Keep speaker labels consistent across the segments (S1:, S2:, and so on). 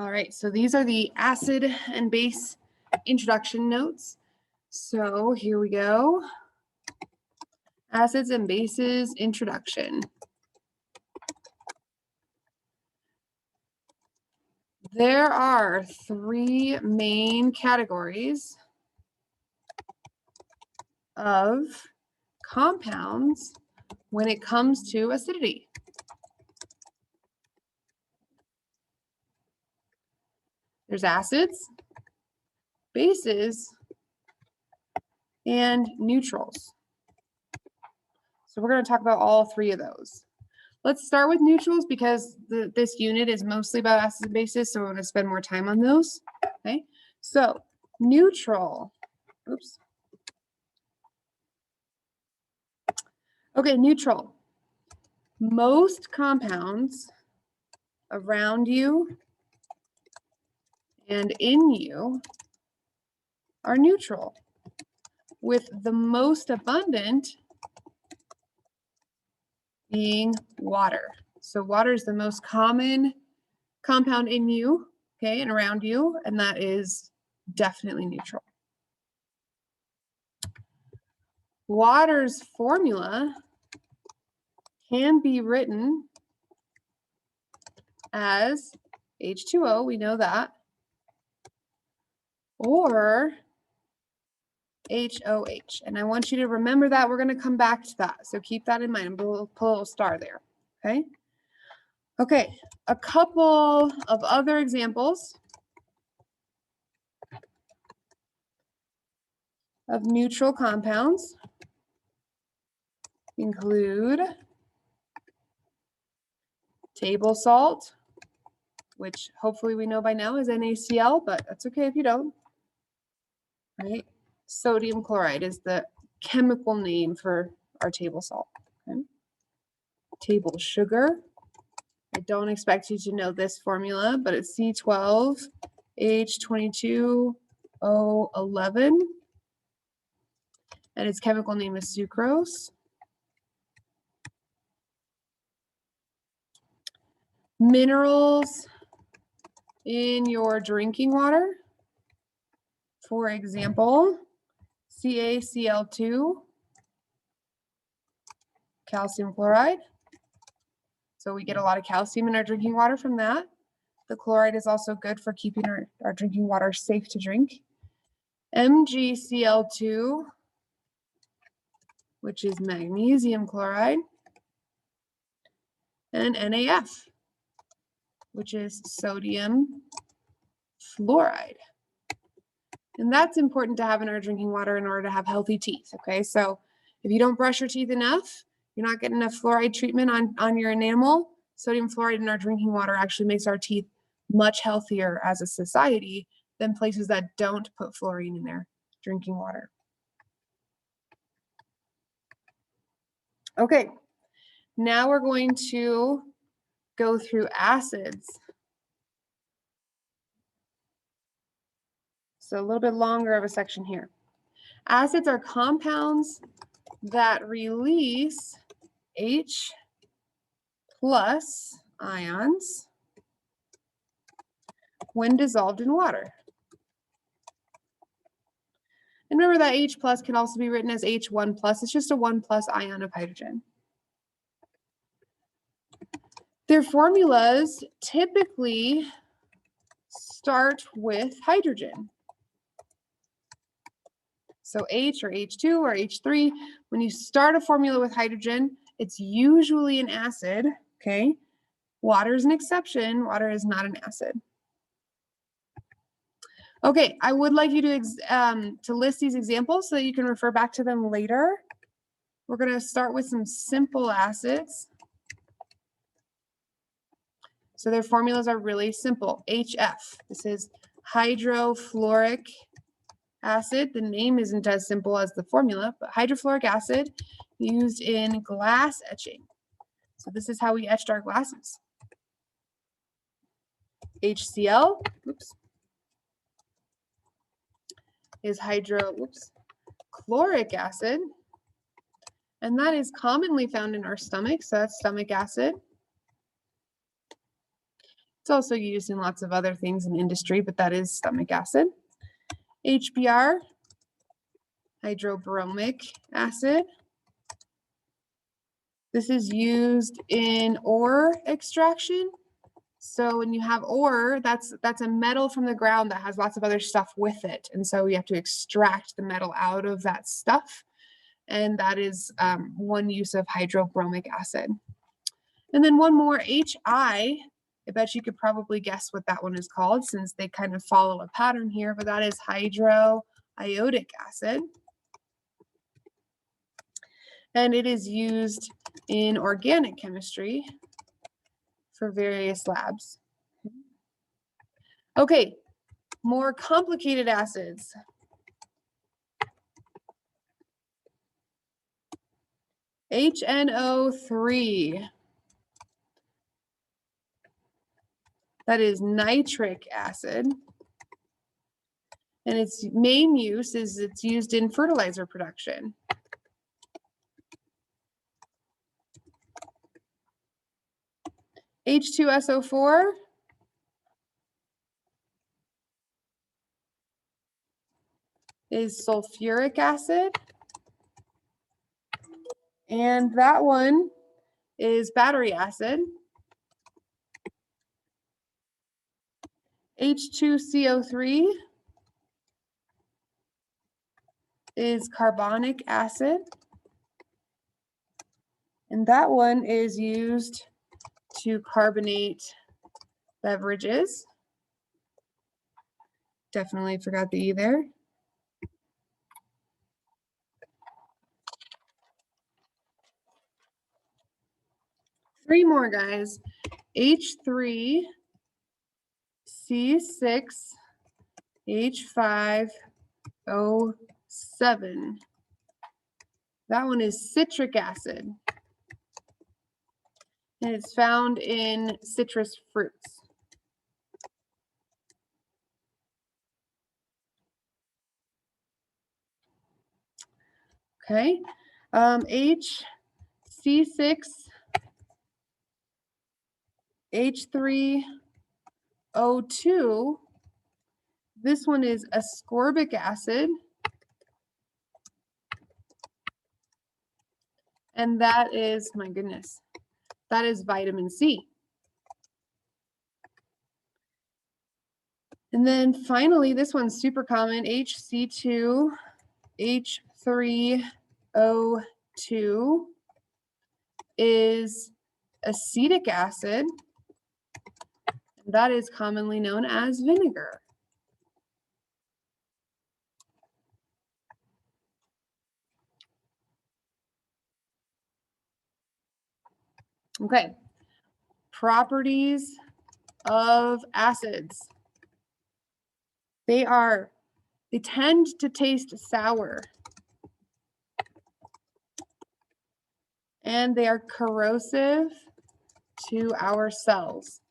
S1: All right, so these are the acid and base introduction notes. So here we go. Acids and bases introduction. There are three main categories of compounds when it comes to acidity. There's acids, bases, and neutrals. So we're going to talk about all three of those. Let's start with neutrals because this unit is mostly about acids and bases, so we're going to spend more time on those. Okay, so neutral. Oops. Okay, neutral. Most compounds around you and in you are neutral, with the most abundant being water. So water is the most common compound in you, okay, and around you, and that is definitely neutral. Water's formula can be written as H2O, we know that, or HOH. And I want you to remember that. We're going to come back to that. So keep that in mind. I'm going to put a little star there. Okay. Okay. A couple of other examples of neutral compounds include table salt, which hopefully we know by now is NaCl, but that's okay if you don't. Right? Sodium chloride is the chemical name for our table salt. Okay? Table sugar. I don't expect you to know this formula, but it's C12H22O11, and its chemical name is sucrose. Minerals in your drinking water, for example, CaCl2, calcium chloride. So we get a lot of calcium in our drinking water from that. The chloride is also good for keeping our drinking water safe to drink. MgCl2, which is magnesium chloride, and NaF, which is sodium fluoride. And that's important to have in our drinking water in order to have healthy teeth, okay? So if you don't brush your teeth enough, you're not getting enough fluoride treatment on your enamel. Sodium fluoride in our drinking water actually makes our teeth much healthier as a society than places that don't put fluorine in their drinking water. Okay, now we're going to go through acids. So a little bit longer of a section here. Acids are compounds that release H plus ions when dissolved in water. And remember that H plus can also be written as H1 plus. It's just a 1 plus ion of hydrogen. Their formulas typically start with hydrogen. So H or H2 or H3, when you start a formula with hydrogen, it's usually an acid, okay? Water is an exception. Water is not an acid. Okay, I would like you to list these examples so that you can refer back to them later. We're going to start with some simple acids. So their formulas are really simple. HF, this is hydrofluoric acid. The name isn't as simple as the formula, but hydrofluoric acid used in glass etching. So this is how we etched our glasses. HCl, oops, is hydrochloric acid, and that is commonly found in our stomach, so that's stomach acid. It's also used in lots of other things in industry, but that is stomach acid. HBr, Hydrobromic Acid. This is used in ore extraction. So when you have ore, that's a metal from the ground that has lots of other stuff with it. And so you have to extract the metal out of that stuff. And that is one use of hydrobromic acid. And then one more, HI. I bet you could probably guess what that one is called since they kind of follow a pattern here, but that is hydroiodic acid. And it is used in organic chemistry for various labs. Okay, more complicated acids. HNO3. That is nitric acid. And its main use is it's used in fertilizer production. H2SO4. Is sulfuric acid. And that one is battery acid. H2CO3 is carbonic acid. And that one is used to carbonate beverages. Definitely forgot the E there. Three more, guys. H3, C6, H5O7. That one is citric acid. And it's found in citrus fruits. Okay. HC6, H3O2. This one is ascorbic acid. And that is, my goodness, that is vitamin C. And then finally, this one's super common, HC2, H3O2 is acetic acid. And that is commonly known as vinegar. Okay, properties of acids. They tend to taste sour. And they are corrosive to our cells.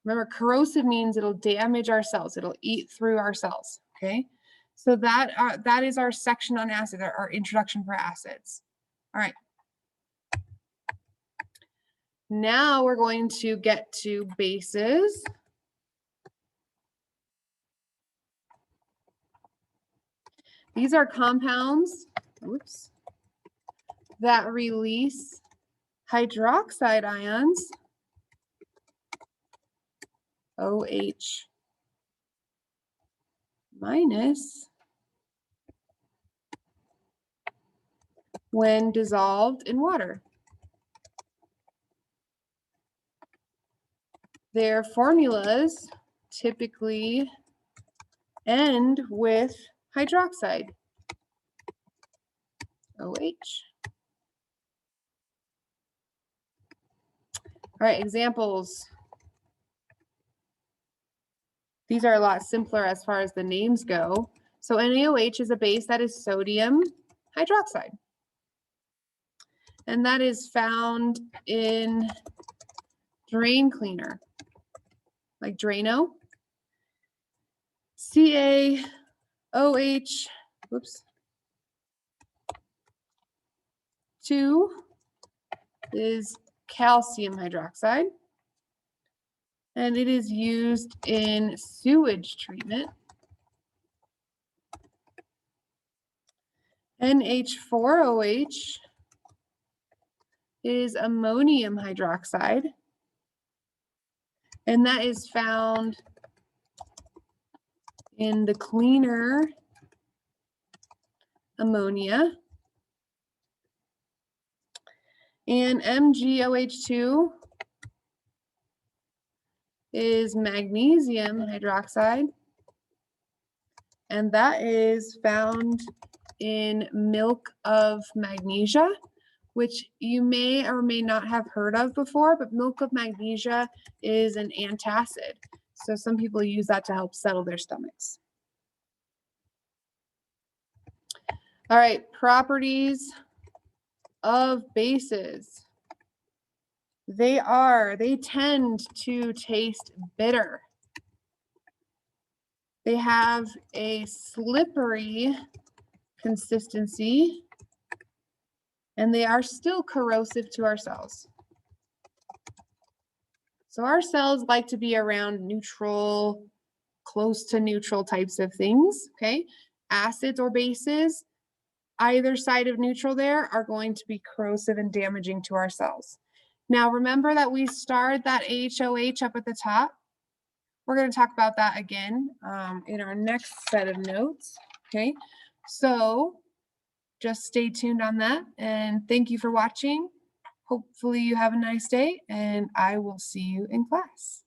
S1: Remember, corrosive means it'll damage our cells. It'll eat through our cells, okay? So that is our section on acid, our introduction for acids. All right. Now we're going to get to bases. These are compounds, oops, that release hydroxide ions, OH minus, when dissolved in water. Their formulas typically end with hydroxide, OH. All right, examples. These are a lot simpler as far as the names go. So NaOH is a base that is sodium hydroxide. And that is found in drain cleaner, like Drano. CaOH, whoops, 2 is calcium hydroxide. and it is used in sewage treatment. NH4OH is ammonium hydroxide, and that is found in the cleaner ammonia. And MgOH2 is magnesium hydroxide, and that is found in milk of magnesia, which you may or may not have heard of before, but milk of magnesia is an antacid. So some people use that to help settle their stomachs. All right, properties of bases. They tend to taste bitter. They have a slippery consistency, and they are still corrosive to our cells. So our cells like to be around neutral, close to neutral types of things, okay? Acids or bases, either side of neutral there, are going to be corrosive and damaging to our cells. Now, remember that we starred that HOH up at the top. We're going to talk about that again in our next set of notes, okay? So just stay tuned on that, and thank you for watching. Hopefully you have a nice day, and I will see you in class.